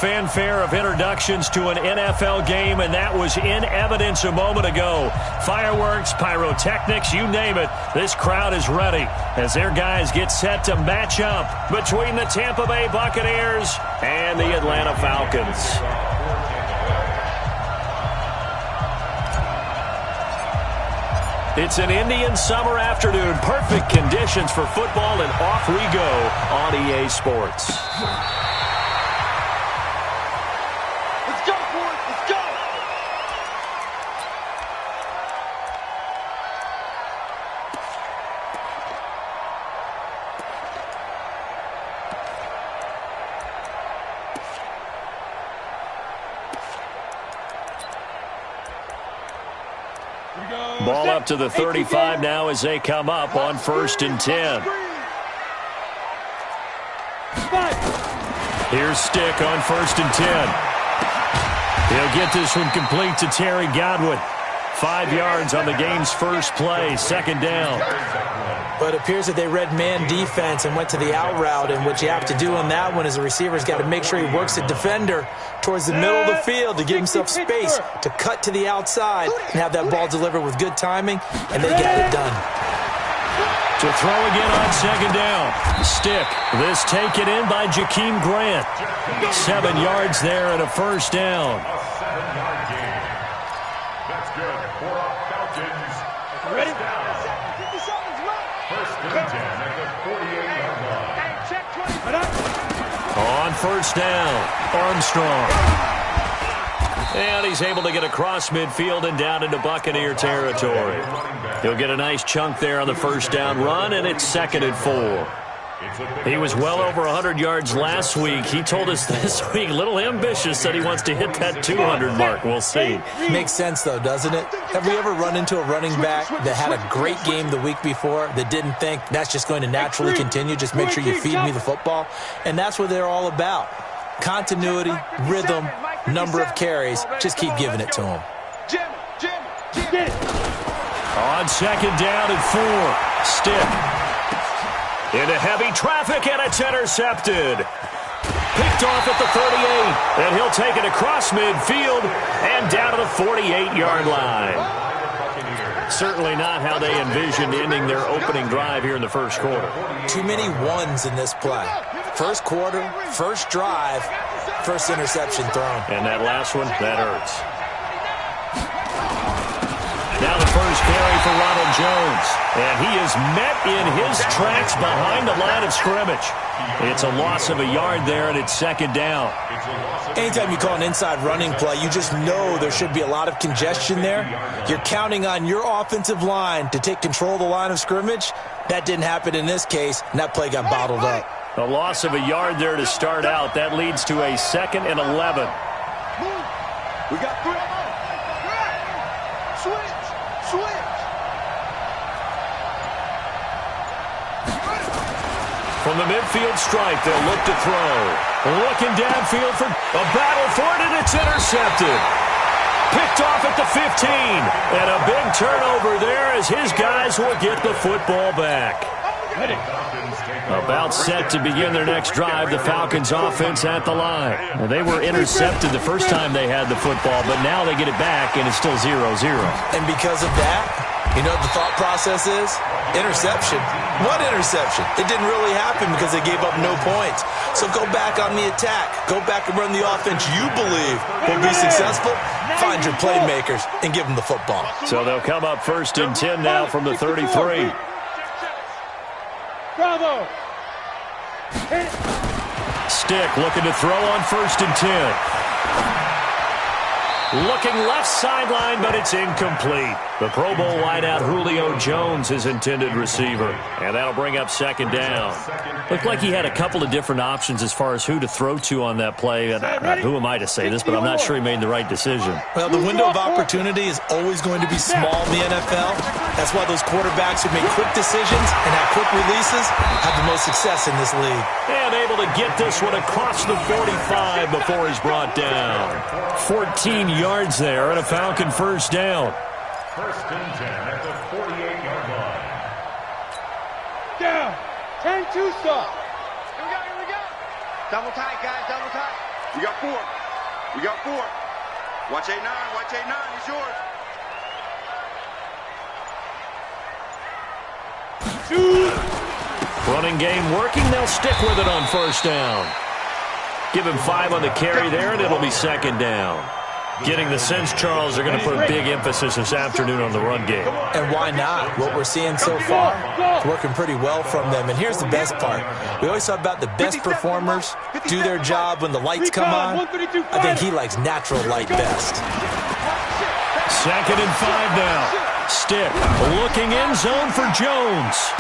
Fanfare of introductions to an NFL game, and that was in evidence a moment ago. Fireworks, pyrotechnics, you name it. This crowd is ready as their guys get set to match up between the Tampa Bay Buccaneers and the Atlanta Falcons. It's an Indian summer afternoon. Perfect conditions for football, and off we go on EA Sports. Ball up to the 35 now as they come up on 1st and 10. Here's Stick on 1st and 10. He'll get this one complete to Terry Godwin. 5 yards on the game's first play, 2nd down. But it appears that they read man defense and went to the out route, and what you have to do on that one is the receiver's got to make sure he works the defender towards the middle of the field to give himself space to cut to the outside and have that ball delivered with good timing, and they got it done. To throw again on 2nd down. Stick. This taken in by Jakeem Grant. 7 yards there and a 1st down. That's good for our Falcons. Ready? On 1st down, Armstrong. And he's able to get across midfield and down into Buccaneer territory. He'll get a nice chunk there on the 1st down run, and it's 2nd and 4. He was well over 100 yards last week. He told us this week, a little ambitious, said he wants to hit that 200 mark. We'll see. Makes sense, though, doesn't it? Have we ever run into a running back that had a great game the week before that didn't think that's just going to naturally continue? Just make sure you feed me the football. And that's what they're all about. Continuity, rhythm, number of carries. Just keep giving it to him. On 2nd down and 4, Stick. Into heavy traffic, and it's intercepted. Picked off at the 38, and he'll take it across midfield and down to the 48-yard line. Certainly not how they envisioned ending their opening drive here in the 1st quarter. Too many ones in this play. 1st quarter, 1st drive, 1st interception thrown. And that last one, that hurts. Now the 1st carry for Ronald Jones. And he is met in his tracks behind the line of scrimmage. It's a loss of a yard there, and it's 2nd down. Anytime you call an inside running play, you just know there should be a lot of congestion there. You're counting on your offensive line to take control of the line of scrimmage. That didn't happen in this case, and that play got bottled up. A loss of a yard there to start out. That leads to a 2nd and 11. We got 3. Switch. From the midfield stripe, they'll look to throw. Looking downfield for a battle for it, and it's intercepted. Picked off at the 15. And a big turnover there as his guys will get the football back. About set to begin their next drive, the Falcons offense at the line. Well, they were intercepted the first time they had the football, but now they get it back, and it's still 0-0. And because of that, you know what the thought process is? Interception. What interception? It didn't really happen because they gave up no points. So go back on the attack. Go back and run the offense you believe will be successful. Find your playmakers and give them the football. So they'll come up 1st and 10 now from the 33. Bravo. Stick looking to throw on 1st and 10. Looking left sideline, but it's incomplete. The Pro Bowl wideout Julio Jones, his intended receiver. And that'll bring up 2nd down. Looked like he had a couple of different options as far as who to throw to on that play. And who am I to say this, but I'm not sure he made the right decision. Well, the window of opportunity is always going to be small in the NFL. That's why those quarterbacks who make quick decisions and have quick releases have the most success in this league. And able to get this one across the 45 before he's brought down. 14 yards there and a Falcon 1st down. 1st and 10 at the 48-yard line. Down. 10-2 stop. Here we go. Double tight, guys. Double tight. We got 4. We got 4. Watch 8-9. Watch 8-9. It's yours. Running game working. They'll stick with it on first down. Give him 5 on the carry there, and it'll be second down. Getting the sense, Charles, they're going to put a big emphasis this afternoon on the run game. And why not? What we're seeing so far is working pretty well from them. And here's the best part. We always talk about the best performers do their job when the lights come on. I think he likes natural light best. Second and 5 now. Stick looking end zone for Jones.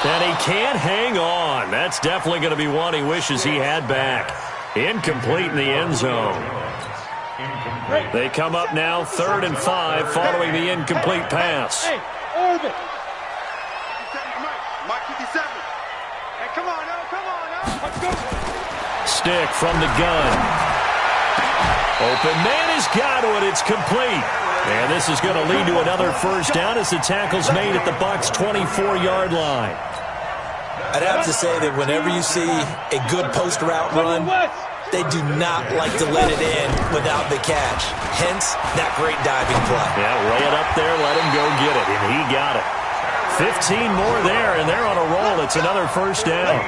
And he can't hang on. That's definitely going to be one he wishes he had back. Incomplete in the end zone. They come up now 3rd and 5 following the incomplete pass. Hey, Orbit. Mike 57. Hey, come on now. Let's go. Stick from the gun. Open man has got it. It's complete. And this is going to lead to another first down as the tackle's made at the Bucs' 24-yard line. I'd have to say that whenever you see a good post route run, they do not like to let it in without the catch. Hence, that great diving play. Yeah, lay it up there, let him go get it, and he got it. 15 more there, and they're on a roll. It's another first down.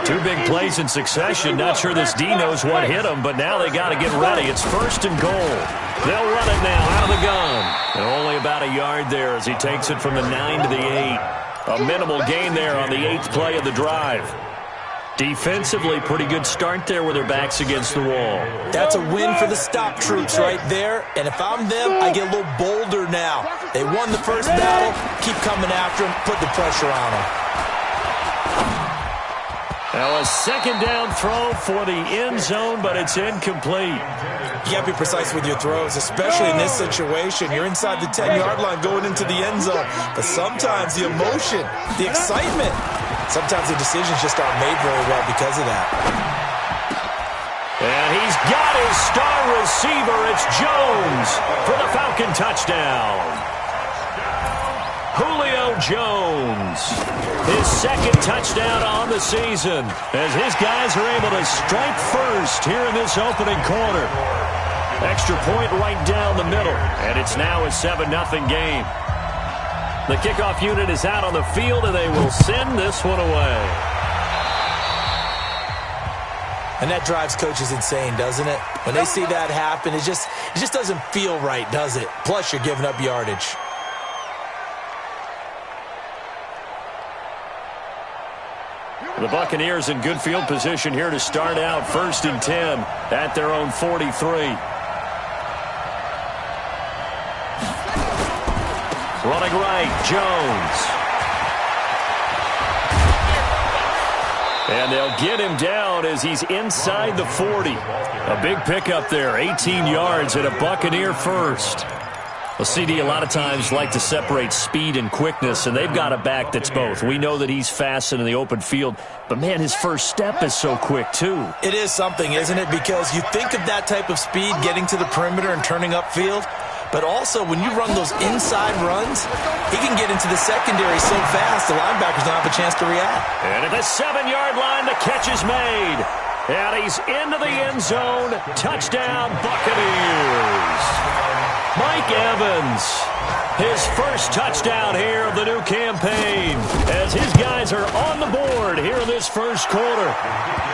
2 big plays in succession. Not sure this D knows what hit him, but now they got to get ready. It's 1st and goal. They'll run it now out of the gun. And only about a yard there as he takes it from the 9 to the 8. A minimal gain there on the 8th play of the drive. Defensively, pretty good start there with their backs against the wall. That's a win for the stop troops right there. And if I'm them, I get a little bolder now. They won the first battle. Keep coming after them. Put the pressure on them. Now a second down throw for the end zone, but it's incomplete. You got to be precise with your throws, especially in this situation. You're inside the 10-yard line going into the end zone. But sometimes the emotion, the excitement, sometimes the decisions just aren't made very well because of that. And he's got his star receiver. It's Jones for the Falcon touchdown. Julio Jones, his second touchdown on the season as his guys are able to strike first here in this opening quarter. Extra point right down the middle, and it's now a 7-0 game. The kickoff unit is out on the field, and they will send this one away. And that drives coaches insane, doesn't it? When they see that happen, it just doesn't feel right, does it? Plus, you're giving up yardage. The Buccaneers in good field position here to start out 1st and 10 at their own 43. Running right, Jones. And they'll get him down as he's inside the 40. A big pickup there, 18 yards and a Buccaneer first. Well, CD a lot of times like to separate speed and quickness, and they've got a back that's both. We know that he's fast in the open field, but, man, his first step is so quick, too. It is something, isn't it? Because you think of that type of speed getting to the perimeter and turning upfield, but also when you run those inside runs, he can get into the secondary so fast the linebackers don't have a chance to react. And at the 7-yard line, the catch is made. And he's into the end zone. Touchdown, Buccaneers. Mike Evans, his first touchdown here of the new campaign as his guys are on the board here in this first quarter.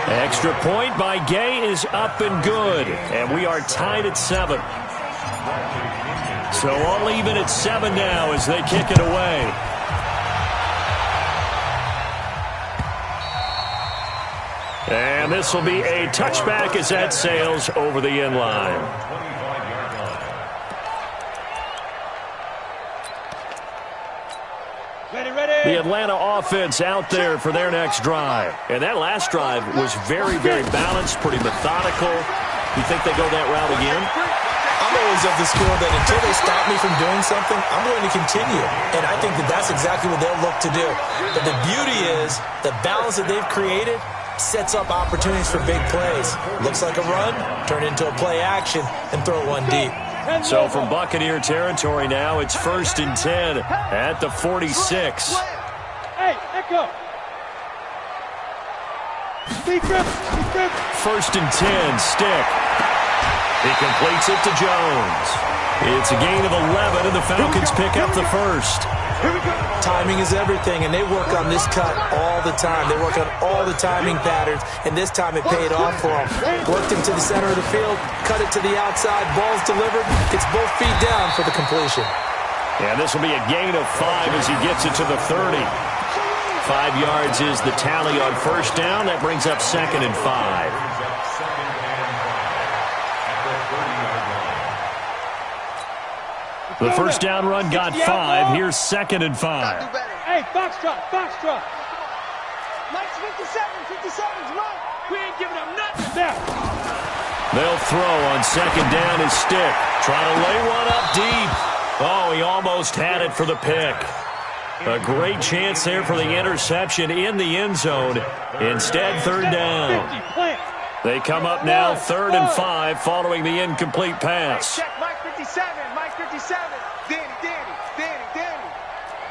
Extra point by Gay is up and good, and we are tied at 7. So all even at 7 now as they kick it away. And this will be a touchback as that sails over the end line. The Atlanta offense out there for their next drive. And that last drive was very, very balanced, pretty methodical. You think they go that route again? I'm always of the school that until they stop me from doing something, I'm going to continue. And I think that that's exactly what they'll look to do. But the beauty is the balance that they've created sets up opportunities for big plays. Looks like a run, turn it into a play action, and throw one deep. So from Buccaneer territory now, it's 1st and 10 at the 46. Hey, echo. First and 10, Stick. He completes it to Jones. It's a gain of 11, and the Falcons pick up the first. Timing is everything, and they work on this cut all the time. They work on all the timing patterns, and this time it paid off for them. Worked him to the center of the field, cut it to the outside, ball's delivered, gets both feet down for the completion. And this will be a gain of 5 as he gets it to the 30. 5 yards is the tally on first down. That brings up 2nd and 5. The first down run got 5. Here's 2nd and 5. Hey, Foxtrot. Mike's 57's right. We ain't giving up nothing there. They'll throw on 2nd down his Stick. Trying to lay one up deep. Oh, he almost had it for the pick. A great chance there for the interception in the end zone. Instead, 3rd down. They come up now 3rd and 5 following the incomplete pass. Check Mike 57. Danny.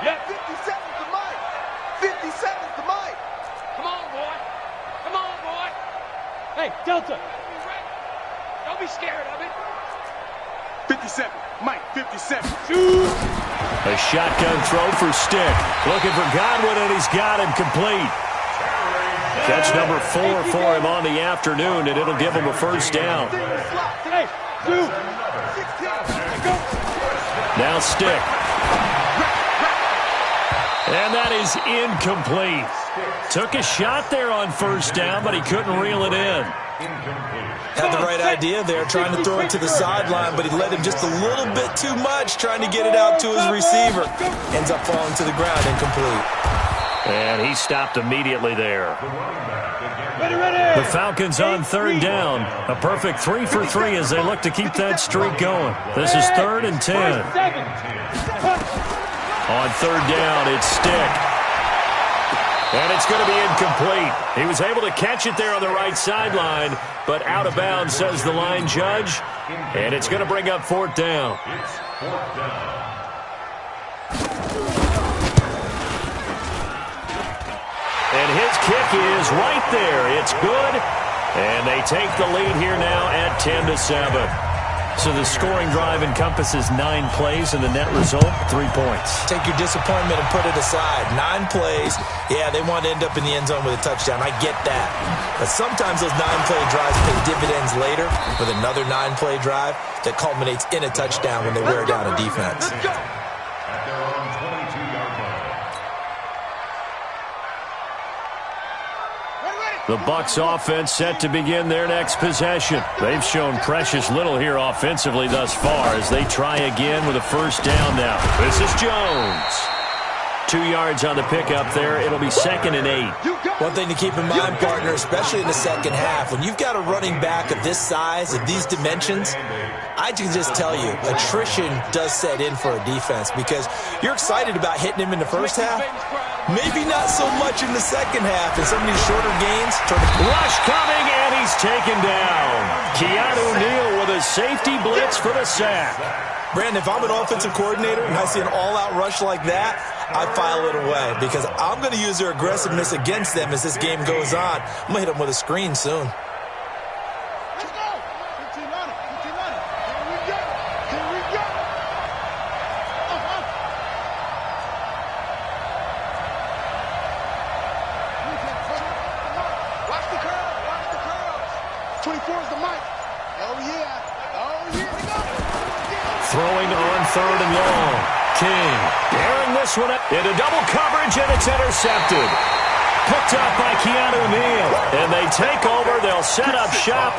Yep. 57's the Mike. 57's the Mike. Come on, boy. Hey, Delta. Don't be scared of it. 57. Mike, 57. A shotgun throw for Stick. Looking for Godwin, and he's got him complete. Catch number 4 for him on the afternoon, and it'll give him a first down. Hey, 2. Now Stick. And that is incomplete. Took a shot there on first down, but he couldn't reel it in. Had the right idea there, trying to throw it to the sideline, but he let him just a little bit too much, trying to get it out to his receiver. Ends up falling to the ground, incomplete. And he stopped immediately there. The Falcons on 3rd down. A perfect 3 for 3 as they look to keep that streak going. This is 3rd and 10. On 3rd down, it's Stick. And it's going to be incomplete. He was able to catch it there on the right sideline, but out of bounds, says the line judge. And it's going to bring up 4th down. And his kick is right there. It's good. And they take the lead here now at 10-7. So the scoring drive encompasses 9 plays, and the net result, 3 points. Take your disappointment and put it aside. 9 plays. Yeah, they want to end up in the end zone with a touchdown. I get that. But sometimes those 9-play drives pay dividends later with another 9-play drive that culminates in a touchdown when they wear down a defense. At their own 22-yard line. The Bucs offense set to begin their next possession. They've shown precious little here offensively thus far as they try again with a first down now. This is Jones. 2 yards on the pickup there. It'll be 2nd and 8. One thing to keep in mind, partner, especially in the second half, when you've got a running back of this size, of these dimensions, I can just tell you, attrition does set in for a defense because you're excited about hitting him in the first half. Maybe not so much in the second half. And some of these shorter gains turn to rush coming, and he's taken down. Keanu Neal with a safety blitz for the sack. Brandon, if I'm an offensive coordinator and I see an all-out rush like that, I file it away because I'm going to use their aggressiveness against them as this game goes on. I'm going to hit them with a screen soon. Throwing on 3rd and long. King bearing this one up into double coverage, and it's intercepted. Picked up by Keanu Neal. And they take over. They'll set up shop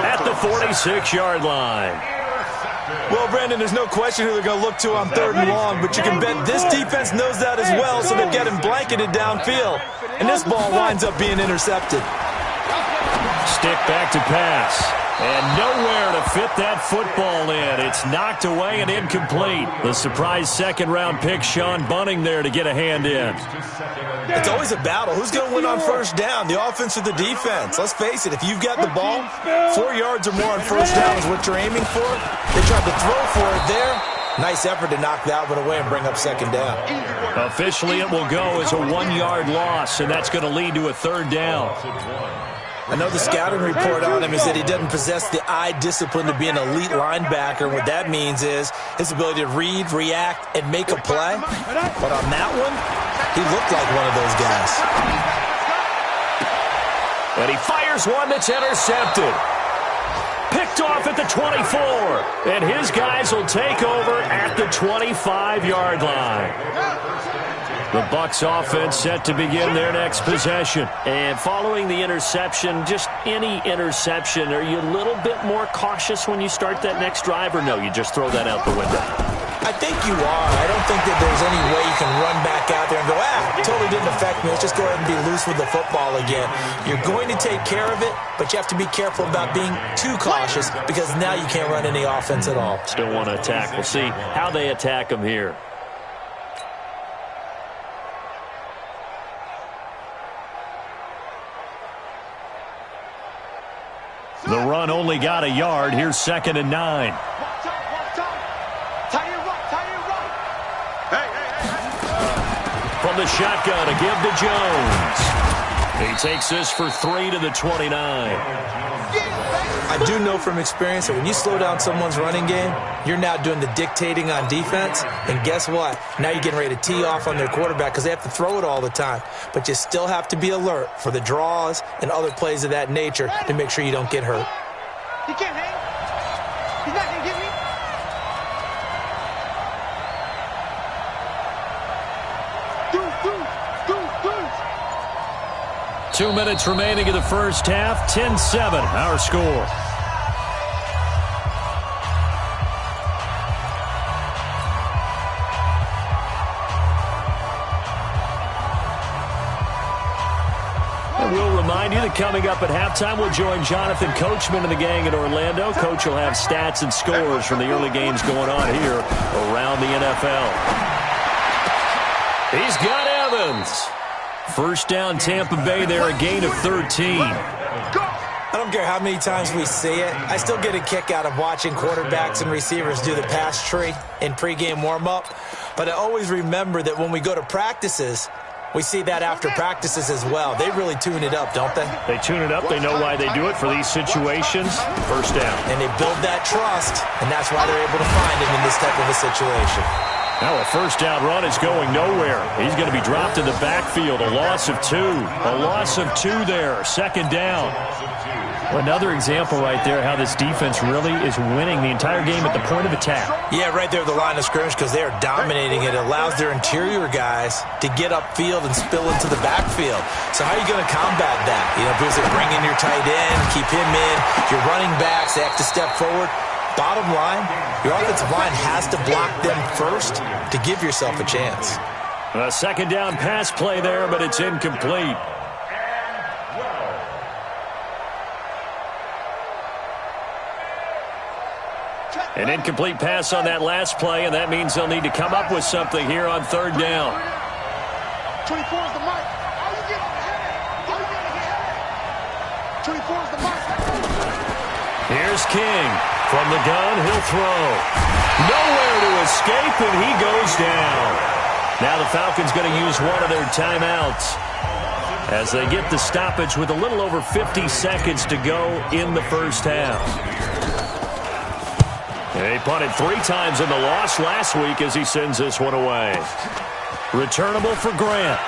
at the 46-yard line. Well, Brandon, there's no question who they're going to look to on 3rd and long, but you can bet this defense knows that as well, so they've got him blanketed downfield. And this ball winds up being intercepted. Stick back to pass. And nowhere to fit that football in. It's knocked away and incomplete. The surprise second-round pick, Sean Bunting, there to get a hand in. It's always a battle. Who's going to win on first down, the offense or the defense? Let's face it, if you've got the ball, 4 yards or more on first down is what you're aiming for. They tried to throw for it there. Nice effort to knock that one away and bring up 2nd down. Officially, it will go as a 1-yard loss, and that's going to lead to a 3rd down. I know the scouting report on him is that he doesn't possess the eye discipline to be an elite linebacker. What that means is his ability to read, react, and make a play. But on that one, he looked like one of those guys. And he fires one that's intercepted. Picked off at the 24. And his guys will take over at the 25-yard line. The Bucs offense set to begin their next possession. And following the interception, just any interception, are you a little bit more cautious when you start that next drive, or no, you just throw that out the window? I think you are. I don't think that there's any way you can run back out there and go, totally didn't affect me. Let's just go ahead and be loose with the football again. You're going to take care of it, but you have to be careful about being too cautious because now you can't run any offense at all. Still want to attack. We'll see how they attack them here. The run only got a yard. Here's 2nd and 9. From the shotgun, a give to Jones. He takes this for 3 to the 29. I do know from experience that when you slow down someone's running game, you're now doing the dictating on defense. And guess what? Now you're getting ready to tee off on their quarterback because they have to throw it all the time. But you still have to be alert for the draws and other plays of that nature to make sure you don't get hurt. He can't hang. He's not going to get me. 2 minutes remaining in the first half. 10-7, our score. And we'll remind you that coming up at halftime, we'll join Jonathan Coachman and the gang in Orlando. Coach will have stats and scores from the early games going on here around the NFL. He's got Evans. First down, Tampa Bay there, a gain of 13. I don't care how many times we see it. I still get a kick out of watching quarterbacks and receivers do the pass tree in pregame warm-up. But I always remember that when we go to practices, we see that after practices as well. They really tune it up, don't they? They tune it up. They know why they do it for these situations. First down. And they build that trust, and that's why they're able to find him in this type of a situation. Now a first down run is going nowhere. He's going to be dropped in the backfield. A loss of 2. A loss of 2 there. Second down. Another example right there how this defense really is winning the entire game at the point of attack. Yeah, right there at the line of scrimmage because they are dominating it. It allows their interior guys to get upfield and spill into the backfield. So how are you going to combat that? You know, because they bring in your tight end, keep him in. Your running backs, they have to step forward. Bottom line, your offensive line has to block them first to give yourself a chance. A second down pass play there, but it's incomplete. An incomplete pass on that last play, and that means they'll need to come up with something here on third down. 24 is the mic. How you get ahead? 24 is the mic. Here's King. From the gun, he'll throw. Nowhere to escape, and he goes down. Now the Falcons going to use one of their timeouts as they get the stoppage with a little over 50 seconds to go in the first half. He punted 3 times in the loss last week as he sends this one away. Returnable for Grant.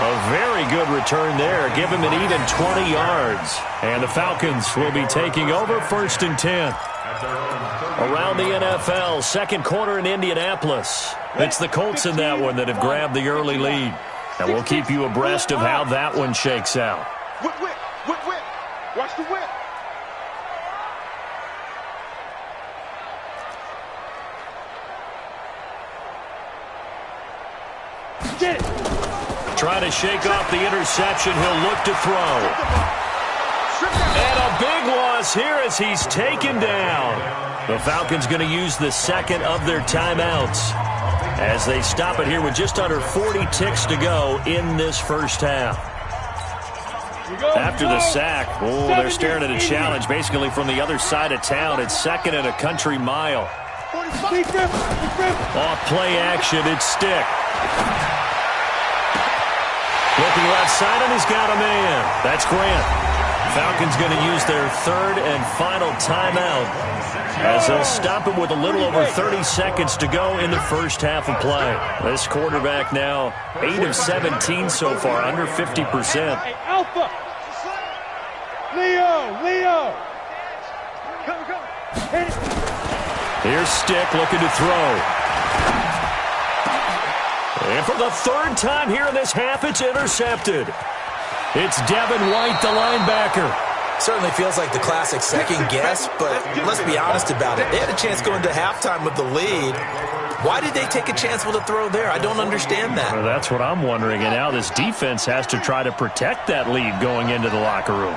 A very good return there. Give him an even 20 yards. And the Falcons will be taking over 1st and 10. Around the NFL, second quarter in Indianapolis. It's the Colts in that one that have grabbed the early lead. And we'll keep you abreast of how that one shakes out. Whip, whip, whip, whip. Watch the whip. Get it. Trying to shake off the interception. He'll look to throw. And a big loss here as he's taken down. The Falcons going to use the second of their timeouts as they stop it here with just under 40 ticks to go in this first half. After the sack, they're staring at a challenge basically from the other side of town. It's 2nd and a country mile. Off play action, it's Stick. Looking left side, and he's got a man. That's Grant. Falcons going to use their third and final timeout as they'll stop it with a little over 30 seconds to go in the first half of play. This quarterback now 8 of 17 so far, under 50%. Hey, Alpha! Leo! Come. Here's Stick looking to throw. And for the third time here in this half, it's intercepted. It's Devin White, the linebacker. Certainly feels like the classic second guess, but let's be honest about it. They had a chance going to halftime with the lead. Why did they take a chance with a throw there? I don't understand that. Well, that's what I'm wondering. And now this defense has to try to protect that lead going into the locker room.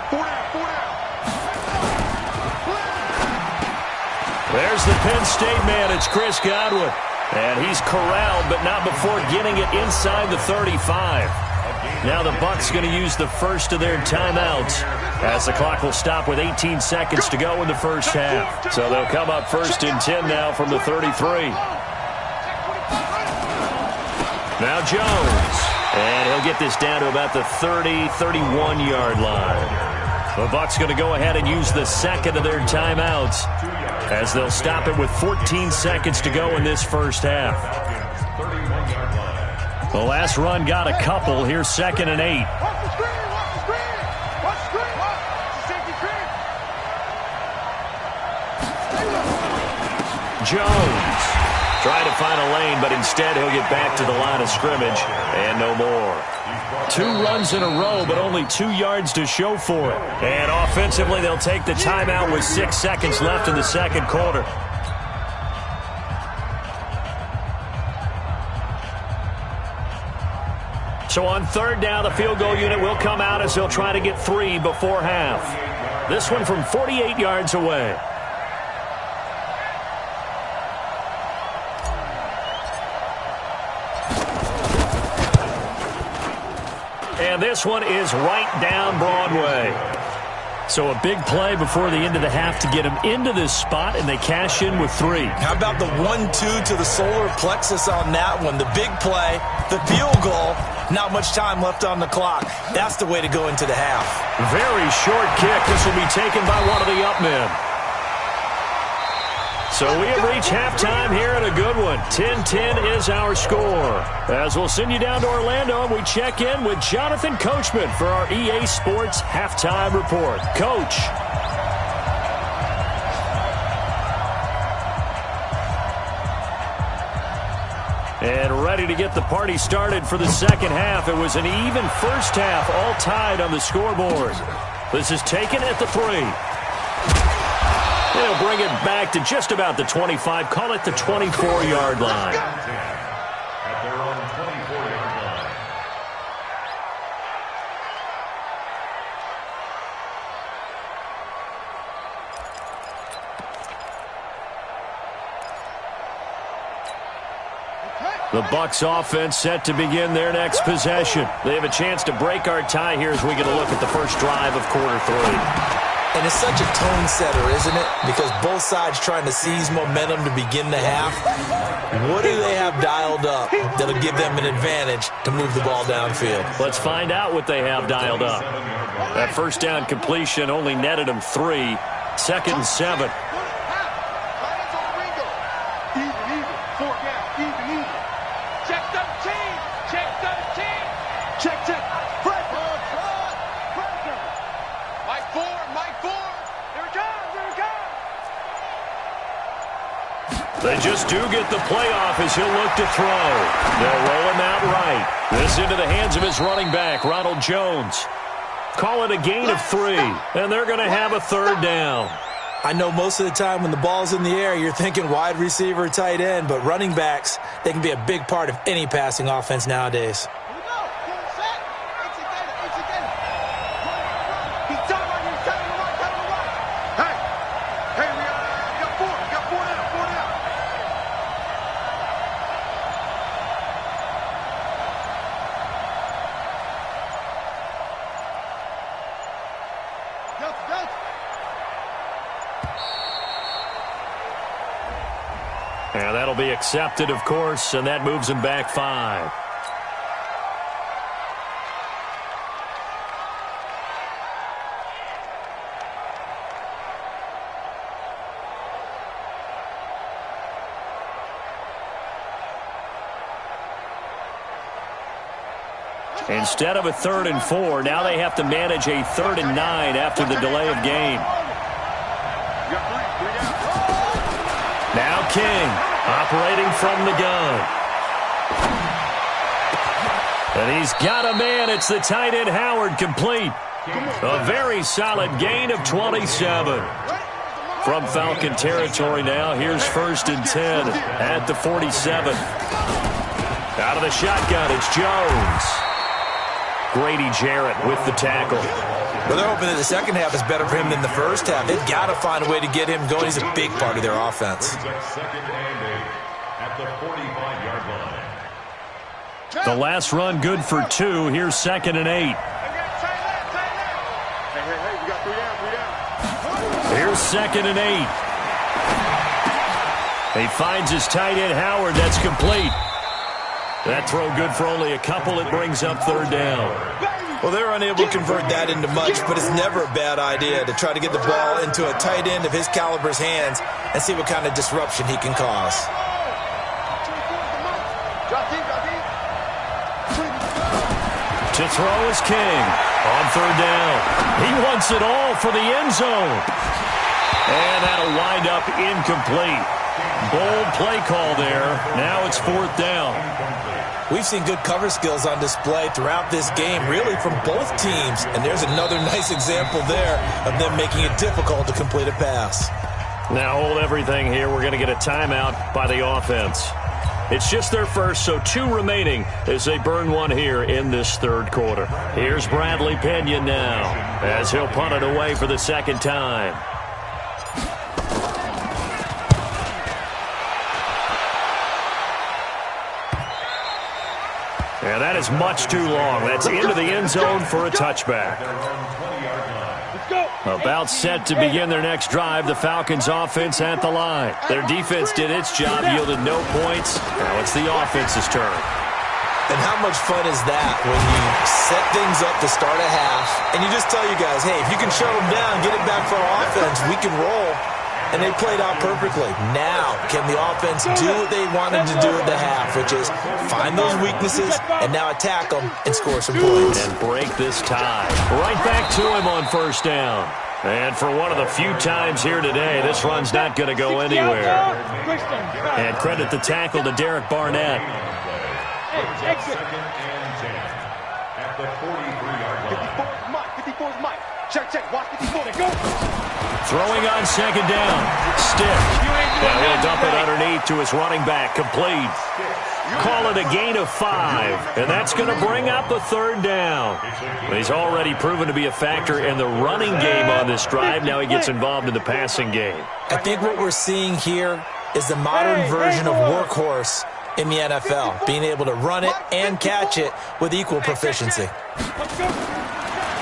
There's the Penn State man. It's Chris Godwin. And he's corralled, but not before getting it inside the 35. Now the Bucs going to use the first of their timeouts as the clock will stop with 18 seconds to go in the first half. So they'll come up first and 10 now from the 33. Now Jones. And he'll get this down to about the 30, 31-yard line. The Bucs going to go ahead and use the second of their timeouts as they'll stop it with 14 seconds to go in this first half. The last run got a couple. Here's 2nd and 8. Jones trying to find a lane, but instead he'll get back to the line of scrimmage and no more. 2 runs in a row, but only 2 yards to show for it. And offensively, they'll take the timeout with 6 seconds left in the second quarter. So on third down, the field goal unit will come out as they'll try to get 3 before half. This one from 48 yards away. And this one is right down Broadway. So a big play before the end of the half to get him into this spot, and they cash in with 3. How about the 1-2 to the solar plexus on that one? The big play, the field goal, not much time left on the clock. That's the way to go into the half. Very short kick. This will be taken by one of the up men. So we have reached halftime here at a good one. 10-10 is our score. As we'll send you down to Orlando, and we check in with Jonathan Coachman for our EA Sports Halftime Report. Coach. And ready to get the party started for the second half. It was an even first half, all tied on the scoreboard. This is taken at the 3. They'll bring it back to just about the 25. Call it the 24-yard line. At their own 24-yard line. The Bucs offense set to begin their next possession. They have a chance to break our tie here as we get a look at the first drive of quarter 3. And it's such a tone setter, isn't it? Because both sides trying to seize momentum to begin the half. What do they have dialed up that'll give them an advantage to move the ball downfield? Let's find out what they have dialed up. That first down completion only netted them 3. 2nd and 7. Even. 4 down. Even. Check 13. Check. Mike 4. Here it comes. They just do get the playoff as he'll look to throw. They'll roll him out right. This into the hands of his running back, Ronald Jones. Call it a gain of 3, and they're going to have a third down. I know most of the time when the ball's in the air, you're thinking wide receiver, tight end, but running backs, they can be a big part of any passing offense nowadays. And that'll be accepted, of course, and that moves him back 5. Instead of a 3rd and 4, now they have to manage a 3rd and 9 after the delay of game. Now King, operating from the gun. And he's got a man. It's the tight end Howard, complete. A very solid gain of 27. From Falcon territory now, here's 1st and 10 at the 47. Out of the shotgun, it's Jones. Grady Jarrett with the tackle. Well, they're hoping that the second half is better for him than the first half. They've got to find a way to get him going. He's a big part of their offense. The last run good for 2. Here's 2nd and 8. Here's 2nd and 8. He finds his tight end Howard. That's complete. That throw good for only a couple. It brings up 3rd down. Well, they're unable to convert that into much, but it's never a bad idea to try to get the ball into a tight end of his caliber's hands and see what kind of disruption he can cause. To throw is King on 3rd down. He wants it all for the end zone. And that'll wind up incomplete. Bold play call there. Now it's 4th down. We've seen good cover skills on display throughout this game, really from both teams. And there's another nice example there of them making it difficult to complete a pass. Now hold everything here. We're going to get a timeout by the offense. It's just their first, so 2 remaining as they burn one here in this 3rd quarter. Here's Bradley Pena now as he'll punt it away for the 2nd time. And that is much too long. That's into the end zone for a touchback. About set to begin their next drive, the Falcons offense at the line. Their defense did its job, yielded no points. Now it's the offense's turn. And how much fun is that when you set things up to start a half and you just tell you guys, hey, if you can shut them down, get it back for our offense, we can roll. And they played out perfectly. Now, can the offense do what they wanted to do at the half, which is find those weaknesses and now attack them and score some points. And break this tie. Right back to him on 1st down. And for one of the few times here today, this run's not going to go anywhere. And credit the tackle to Derek Barnett. Exit. At the 43-yard line. 54's Mike. Check. Watch 54. Go. Throwing on 2nd down. Stick. Now he'll dump it underneath to his running back. Complete. Call it a gain of 5. And that's going to bring up a 3rd down. He's already proven to be a factor in the running game on this drive. Now he gets involved in the passing game. I think what we're seeing here is the modern version of workhorse in the NFL, being able to run it and catch it with equal proficiency.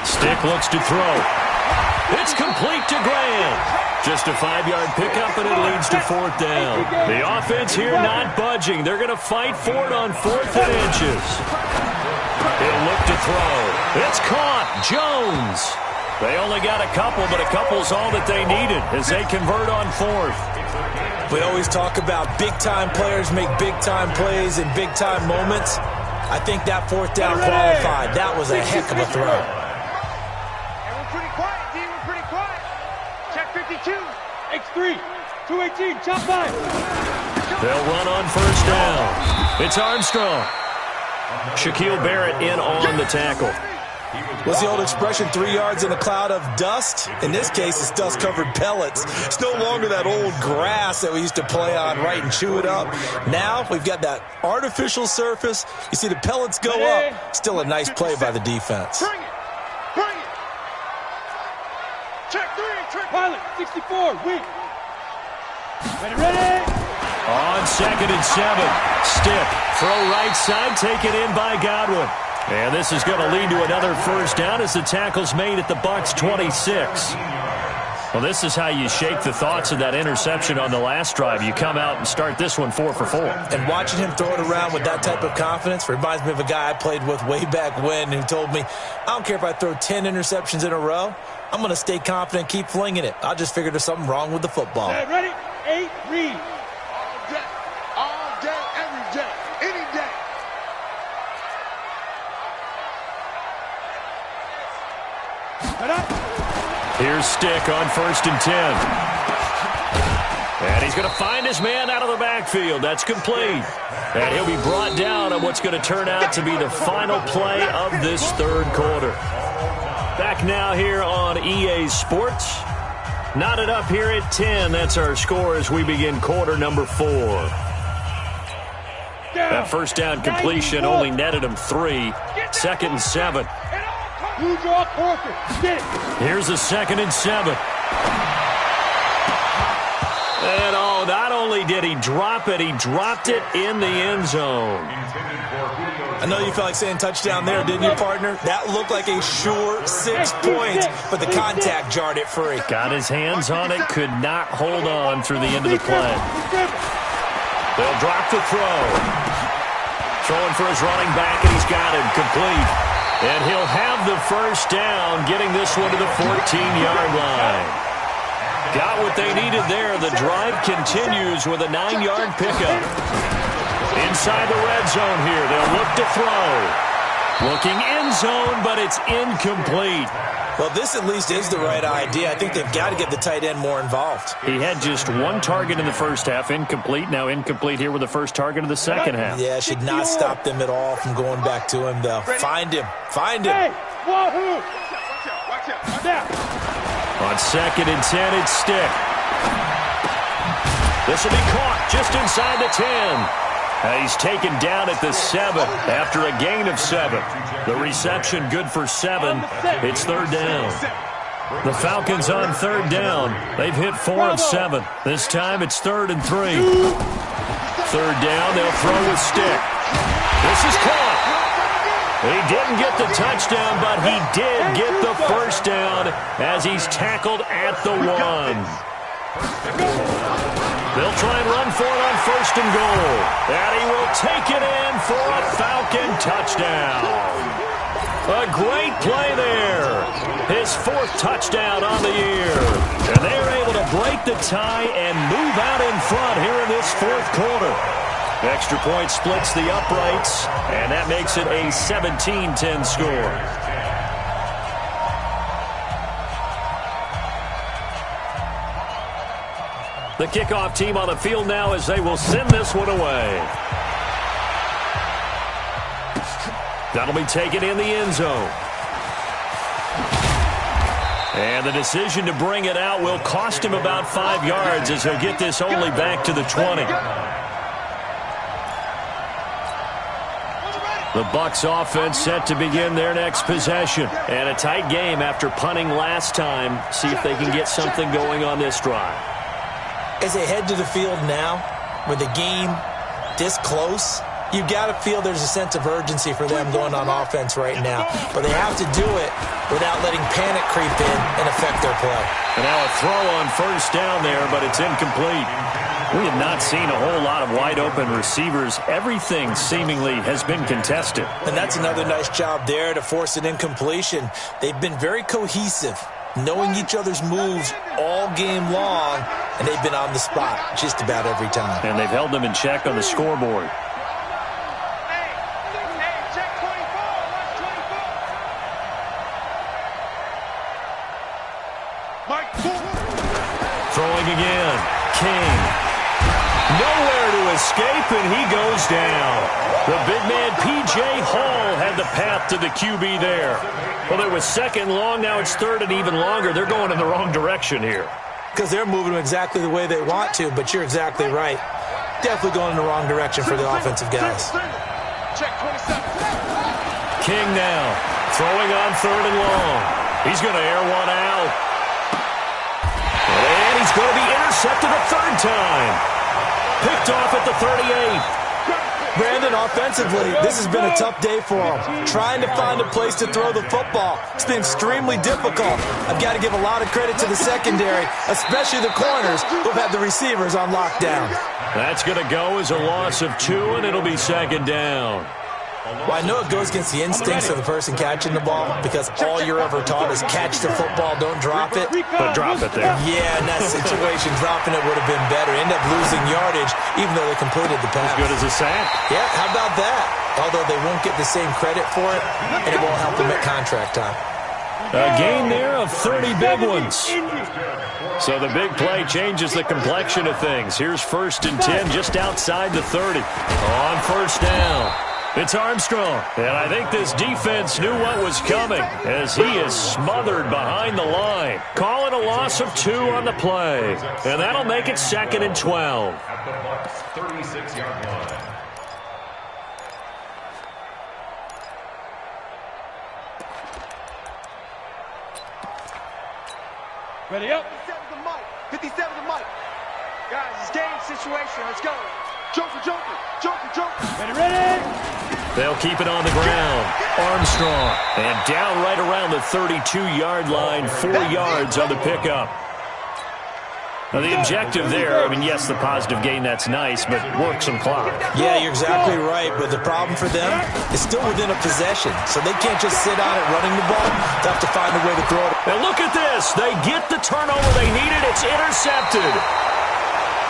Stick looks to throw. It's complete to Graham. Just a 5-yard pickup, and it leads to 4th down. The offense here not budging. They're going to fight for it on 4th and inches. He'll look to throw. It's caught. Jones. They only got a couple, but a couple's all that they needed as they convert on 4th. We always talk about big-time players make big-time plays in big-time moments. I think that 4th down qualified. That was a heck of a throw. Check 52. X3. 218. Chop 5. They'll run on 1st down. It's Armstrong. Shaquille Barrett in on the tackle. What's the old expression, 3 yards in a cloud of dust? In this case, it's dust-covered pellets. It's no longer that old grass that we used to play on, right, and chew it up. Now we've got that artificial surface. You see the pellets go up. Still a nice play by the defense. Bring it. Check 3. Pilot, 64, weak. Ready. On 2nd and 7. Stick. Throw right side, taken in by Godwin. And this is going to lead to another 1st down as the tackle's made at the Bucs 26. Well, this is how you shake the thoughts of that interception on the last drive. You come out and start this one 4 for 4. And watching him throw it around with that type of confidence reminds me of a guy I played with way back when who told me, I don't care if I throw 10 interceptions in a row. I'm going to stay confident, keep flinging it. I just figured there's something wrong with the football. Ready? 8, read. All day, every day, any day. Here's Stick on 1st and 10. And he's going to find his man out of the backfield. That's complete. And he'll be brought down on what's going to turn out to be the final play of this third quarter. Back now here on EA Sports. Knotted up here at 10. That's our score as we begin quarter number 4. That first down completion only netted him 3. 2nd and 7. Here's a 2nd and 7. And not only did he drop it, he dropped it in the end zone. I know you felt like saying touchdown there, didn't you, partner? That looked like a sure 6 points, but the contact jarred it free. Got his hands on it, could not hold on through the end of the play. They'll drop the throw. Throwing for his running back, and he's got him complete. And he'll have the first down, getting this one to the 14-yard line. Got what they needed there. The drive continues with a 9-yard pickup. Inside the red zone here, they'll look to throw. Looking end zone, but it's incomplete. Well, this at least is the right idea. I think they've got to get the tight end more involved. He had just 1 target in the first half, incomplete. Now incomplete here with the first target of the second half. Yeah, should not stop them at all from going back to him, though. Find him. Find him. On 2nd and 10, it's Stick. This will be caught just inside the 10. He's taken down at the 7 after a gain of 7. The reception good for 7. It's 3rd down. The Falcons on 3rd down. They've hit 4 of 7. This time it's 3rd and 3. 3rd down, they'll throw with Stick. This is caught. He didn't get the touchdown, but he did get the first down as he's tackled at the 1. They'll try and run for it on 1st and goal. And he will take it in for a Falcon touchdown. A great play there. His 4th touchdown on the year. And they're able to break the tie and move out in front here in this 4th quarter. Extra point splits the uprights, and that makes it a 17-10 score. The kickoff team on the field now as they will send this one away. That'll be taken in the end zone. And the decision to bring it out will cost him about 5 yards as he'll get this only back to the 20. The Bucs offense set to begin their next possession. And a tight game after punting last time. See if they can get something going on this drive. As they head to the field now, with the game this close, you've got to feel there's a sense of urgency for them going on offense right now. But they have to do it without letting panic creep in and affect their play. And now a throw on 1st down there, but it's incomplete. We have not seen a whole lot of wide-open receivers. Everything seemingly has been contested. And that's another nice job there to force an incompletion. They've been very cohesive, knowing each other's moves all game long, and they've been on the spot just about every time. And they've held them in check on the scoreboard. Throwing again. King. Nowhere to escape, and he goes down. The big man, P.J. Hall, had the path to the QB there. Well, it was 2nd long. Now it's 3rd and even longer. They're going in the wrong direction here. Because they're moving exactly the way they want to, but you're exactly right. Definitely going in the wrong direction for the offensive guys. King now, throwing on 3rd and long. He's going to air one out. And he's going to be intercepted a 3rd time. Picked off at the 38. Brandon, offensively, this has been a tough day for him. Trying to find a place to throw the football. It's been extremely difficult. I've got to give a lot of credit to the secondary, especially the corners who've had the receivers on lockdown. That's going to go as a loss of 2, and it'll be 2nd down. Well, I know it goes against the instincts of the person catching the ball because all you're ever taught is catch the football, don't drop it. But drop it there. Yeah, in that situation, dropping it would have been better. End up losing yardage, even though they completed the pass. As good as a sack. Yeah, how about that? Although they won't get the same credit for it, and it won't help them at contract time. A gain there of 30 big ones. So the big play changes the complexion of things. Here's 1st and 10 just outside the 30. On 1st down, it's Armstrong. And I think this defense knew what was coming as he is smothered behind the line. Calling a loss of 2 on the play. And that'll make it 2nd and 12. At the Bucs' 36-yard line. Ready up. 57 to Mike. 57 to Mike. Guys, it's game situation. Let's go. Joker, Joker, Joker, Joker. Ready. They'll keep it on the ground. Armstrong. And down right around the 32-yard line. 4 yards on the pickup. Now, the objective there, I mean, yes, the positive gain, that's nice, but work some clock. Yeah, you're exactly right, but the problem for them is still within a possession, so they can't just sit on it running the ball. They have to find a way to throw it. And look at this. They get the turnover they needed. It's intercepted.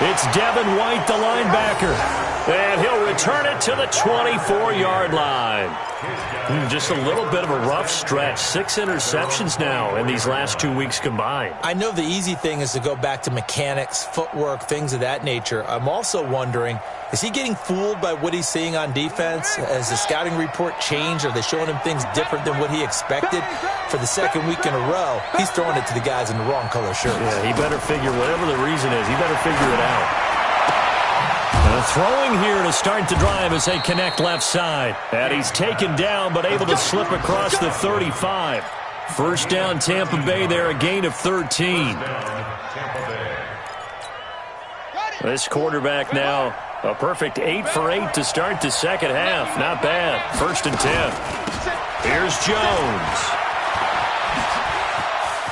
It's Devin White, the linebacker. And he'll return it to the 24-yard line. Just a little bit of a rough stretch. 6 interceptions now in these last 2 weeks combined. I know the easy thing is to go back to mechanics, footwork, things of that nature. I'm also wondering, is he getting fooled by what he's seeing on defense? Has the scouting report changed? Are they showing him things different than what he expected? For the 2nd week in a row, he's throwing it to the guys in the wrong color shirts. Yeah, he better figure, whatever the reason is, he better figure it out. Throwing here to start the drive as they connect left side. And he's taken down but able to slip across the 35. 1st down Tampa Bay there, a gain of 13. This quarterback now a perfect 8 for 8 to start the 2nd half. Not bad. 1st and 10. Here's Jones.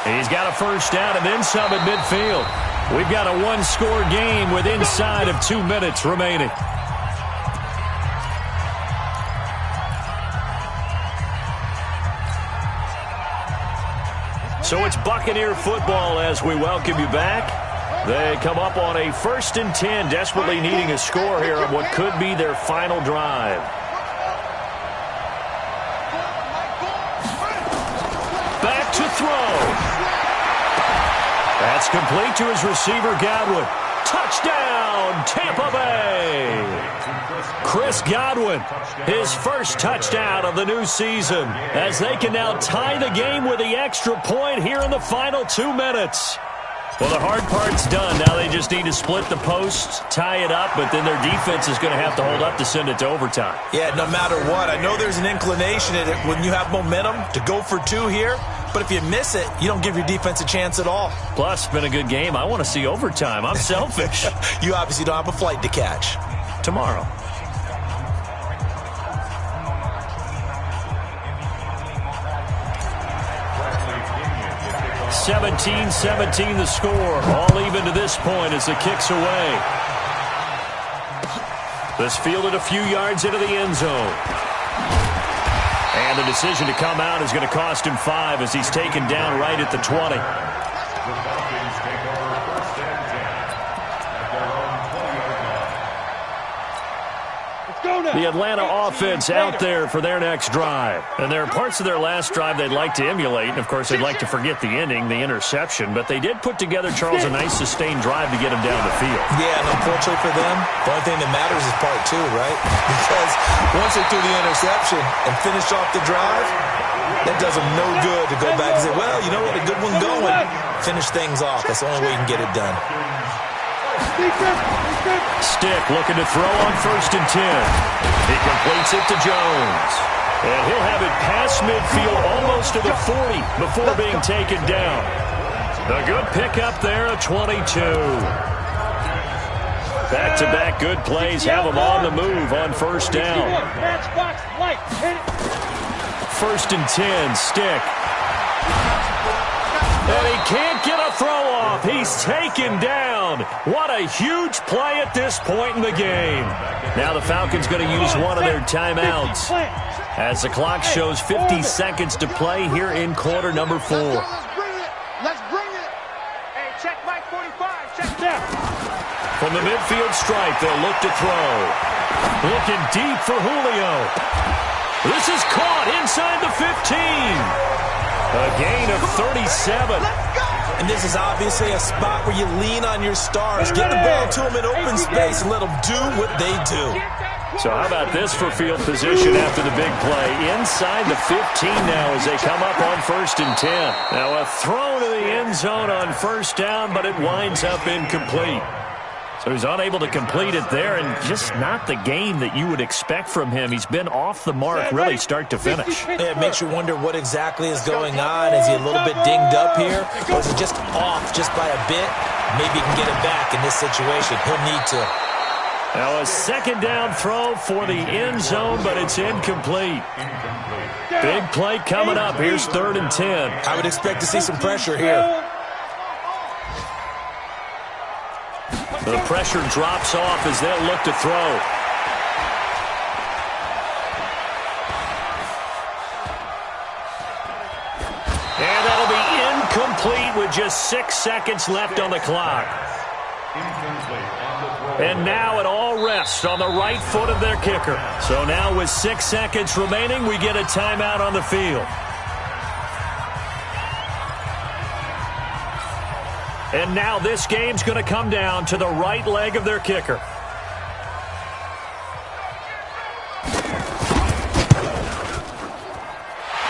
He's got a 1st down and then some at midfield. We've got a 1-score game with inside of 2 minutes remaining. So it's Buccaneer football as we welcome you back. They come up on a 1st and 10, desperately needing a score here on what could be their final drive. Back to throw. That's complete to his receiver, Godwin. Touchdown, Tampa Bay! Chris Godwin, his 1st touchdown of the new season, as they can now tie the game with the extra point here in the final 2 minutes. Well, the hard part's done. Now they just need to split the posts, tie it up, but then their defense is going to have to hold up to send it to overtime. Yeah, no matter what. I know there's an inclination in it when you have momentum to go for 2 here, but if you miss it, you don't give your defense a chance at all. Plus, it's been a good game. I want to see overtime. I'm selfish. You obviously don't have a flight to catch. Tomorrow. (17-17) the score. All even to this point as the kick's away. This fielded a few yards into the end zone. And the decision to come out is going to cost him 5 as he's taken down right at the 20. The Atlanta offense out there for their next drive. And there are parts of their last drive they'd like to emulate. And, of course, they'd like to forget the ending, the interception. But they did put together, Charles, a nice sustained drive to get him down the field. Yeah, and unfortunately for them, the only thing that matters is part 2, right? Because once they threw the interception and finished off the drive, that does them no good to go back and say, well, you know what, a good one going. Finish things off. That's the only way you can get it done. Stick looking to throw on 1st and 10. He completes it to Jones. And he'll have it past midfield almost to the 40 before being taken down. A good pickup there at 22. Back-to-back good plays have them on the move on 1st down. 1st and 10, Stick. And he can't get a throw off. He's taken down. What a huge play at this point in the game. Now the Falcons going to use one of their timeouts as the clock shows 50 seconds to play here in quarter number 4. Let's bring it. Hey, check Mike 45. Check that. From the midfield stripe, they'll look to throw. Looking deep for Julio. This is caught inside the 15. A gain of 37. And this is obviously a spot where you lean on your stars. Get the ball to them in open space and let them do what they do. So how about this for field position after the big play? Inside the 15 now as they come up on 1st and 10. Now a throw to the end zone on 1st down, but it winds up incomplete. So he's unable to complete it there, and just not the game that you would expect from him. He's been off the mark really start to finish. Yeah, it makes you wonder what exactly is going on. Is he a little bit dinged up here, or is he just off just by a bit? Maybe he can get it back in this situation. He'll need to. Now a 2nd down throw for the end zone, but it's incomplete. Big play coming up. Here's 3rd and 10. I would expect to see some pressure here. The pressure drops off as they'll look to throw. And that'll be incomplete with just 6 seconds left on the clock. And now it all rests on the right foot of their kicker. So now with 6 seconds remaining, we get a timeout on the field. And now this game's going to come down to the right leg of their kicker.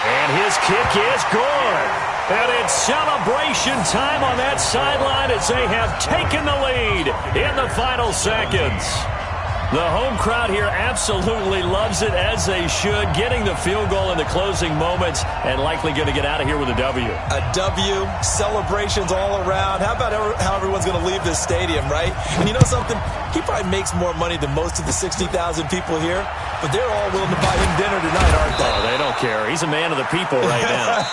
And his kick is good. And it's celebration time on that sideline as they have taken the lead in the final seconds. The home crowd here absolutely loves it, as they should, getting the field goal in the closing moments and likely going to get out of here with a W. A W, celebrations all around. How about how everyone's going to leave this stadium, right? And you know something? He probably makes more money than most of the 60,000 people here, but they're all willing to buy him dinner tonight, aren't they? Oh, they don't care. He's a man of the people right now.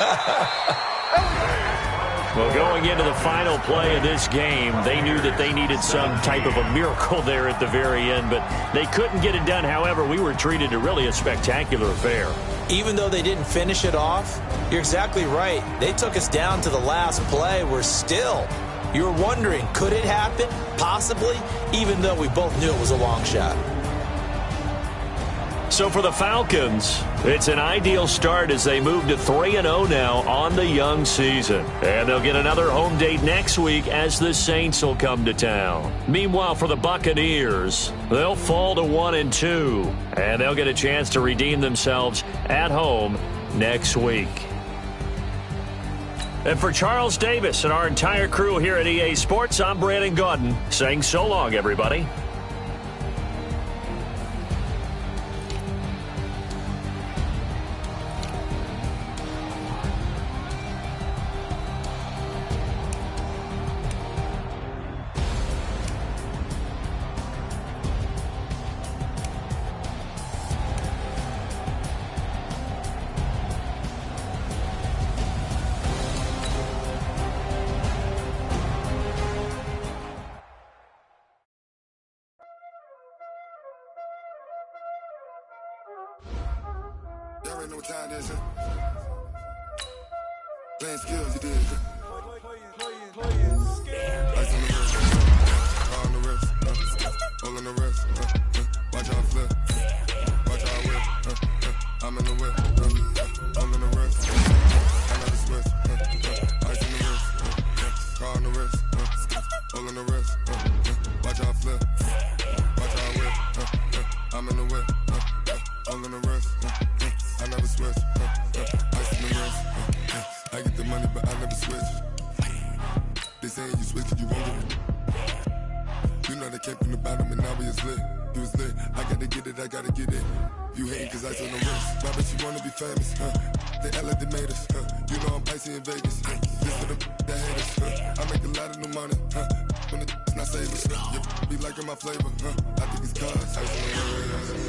Well, going into the final play of this game, they knew that they needed some type of a miracle there at the very end, but they couldn't get it done. However, we were treated to really a spectacular affair. Even though they didn't finish it off, you're exactly right. They took us down to the last play. You're wondering, could it happen? Possibly, even though we both knew it was a long shot. So for the Falcons, it's an ideal start as they move to 3-0 now on the young season. And they'll get another home date next week as the Saints will come to town. Meanwhile, for the Buccaneers, they'll fall to 1-2. And they'll get a chance to redeem themselves at home next week. And for Charles Davis and our entire crew here at EA Sports, I'm Brandon Gaudin saying so long, everybody. Y'all already know what time it is. Playing skills, you did. Ice on the wrist, car on the wrist, all on the wrist. Watch out flip, watch out whip. I'm in the whip, all on the wrist. I never switch. Ice on the wrist, car on the wrist, all on the wrist. Watch out flip, watch out whip. I'm in the whip, all on the wrist. I never switch. Ice in the wrist. I get the money, but I never switch. They saying you switch it, you won't get it. You know they came from the bottom and now we is lit. You was lit. I gotta get it, I gotta get it. You hating cause ice on the wrist. Why bet you wanna be famous? They act like they made us. You know I'm icy in Vegas. This for the that hate us. I make a lot of new money. When it's not savers. You be liking my flavor. I think it's cause ice on the wrist.